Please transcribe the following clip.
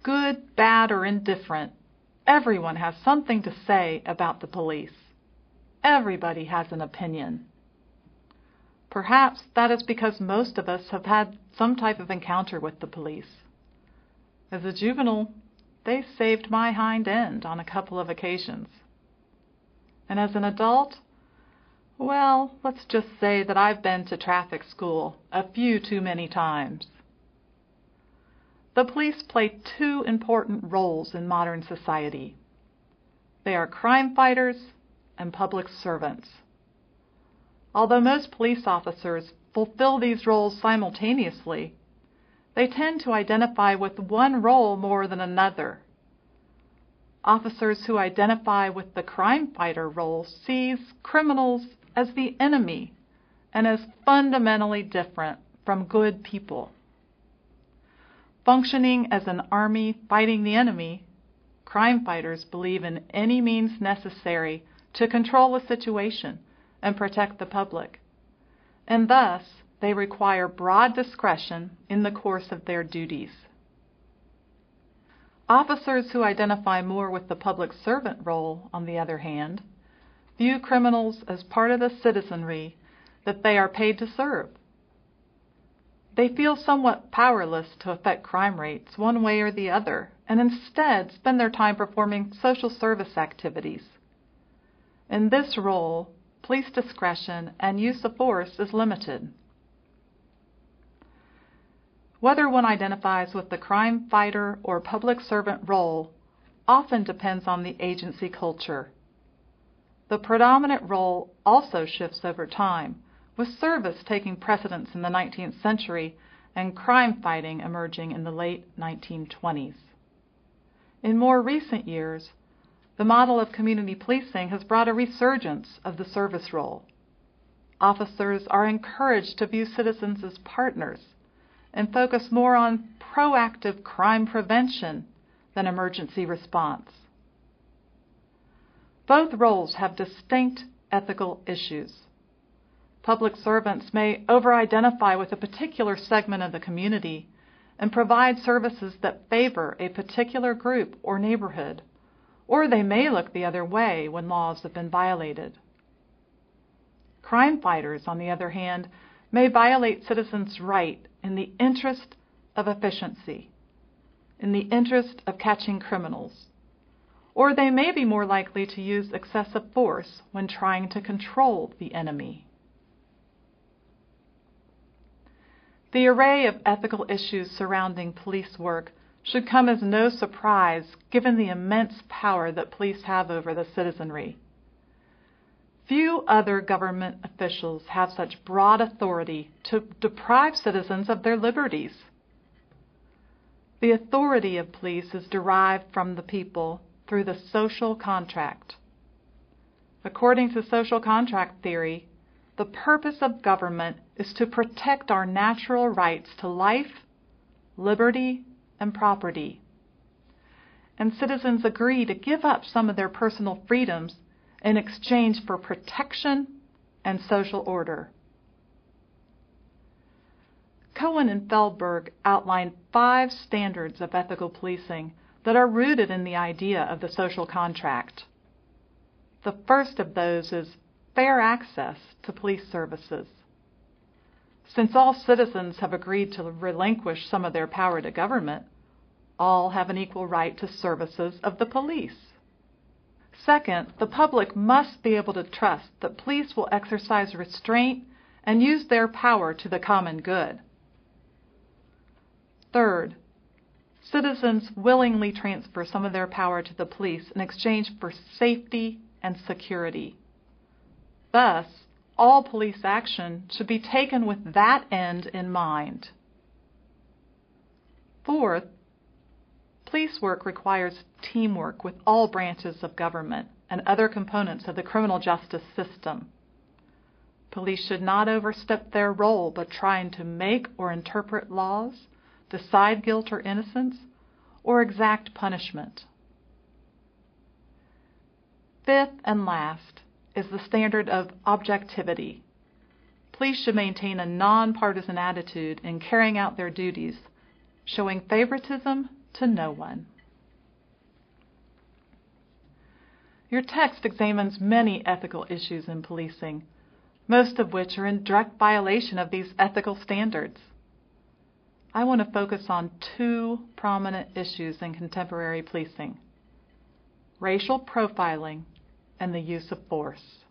Good, bad, or indifferent, everyone has something to say about the police. Everybody has an opinion. Perhaps that is because most of us have had some type of encounter with the police. As a juvenile, they saved my hind end on a couple of occasions. And as an adult, well, let's just say that I've been to traffic school a few too many times. The police play two important roles in modern society. They are crime fighters and public servants. Although most police officers fulfill these roles simultaneously, they tend to identify with one role more than another. Officers who identify with the crime fighter role sees criminals as the enemy and as fundamentally different from good people. Functioning as an army fighting the enemy, crime fighters believe in any means necessary to control a situation and protect the public, and thus they require broad discretion in the course of their duties. Officers who identify more with the public servant role, on the other hand, view criminals as part of the citizenry that they are paid to serve. They feel somewhat powerless to affect crime rates one way or the other, and instead spend their time performing social service activities. In this role, police discretion and use of force is limited. Whether one identifies with the crime fighter or public servant role often depends on the agency culture. The predominant role also shifts over time, with service taking precedence in the 19th century and crime fighting emerging in the late 1920s. In more recent years, the model of community policing has brought a resurgence of the service role. Officers are encouraged to view citizens as partners and focus more on proactive crime prevention than emergency response. Both roles have distinct ethical issues. Public servants may over-identify with a particular segment of the community and provide services that favor a particular group or neighborhood, or they may look the other way when laws have been violated. Crime fighters, on the other hand, may violate citizens' right in the interest of efficiency, in the interest of catching criminals, or they may be more likely to use excessive force when trying to control the enemy. The array of ethical issues surrounding police work should come as no surprise given the immense power that police have over the citizenry. Few other government officials have such broad authority to deprive citizens of their liberties. The authority of police is derived from the people through the social contract. According to social contract theory, the purpose of government is to protect our natural rights to life, liberty, and property. And citizens agree to give up some of their personal freedoms in exchange for protection and social order. Cohen and Feldberg outlined 5 standards of ethical policing that are rooted in the idea of the social contract. The first of those is fair access to police services. Since all citizens have agreed to relinquish some of their power to government, all have an equal right to services of the police. Second, the public must be able to trust that police will exercise restraint and use their power to the common good. Third, citizens willingly transfer some of their power to the police in exchange for safety and security. Thus, all police action should be taken with that end in mind. Fourth, police work requires teamwork with all branches of government and other components of the criminal justice system. Police should not overstep their role by trying to make or interpret laws, decide guilt or innocence, or exact punishment. Fifth and last is the standard of objectivity. Police should maintain a nonpartisan attitude in carrying out their duties, showing favoritism to no one. Your text examines many ethical issues in policing, most of which are in direct violation of these ethical standards. I want to focus on two prominent issues in contemporary policing: racial profiling and the use of force.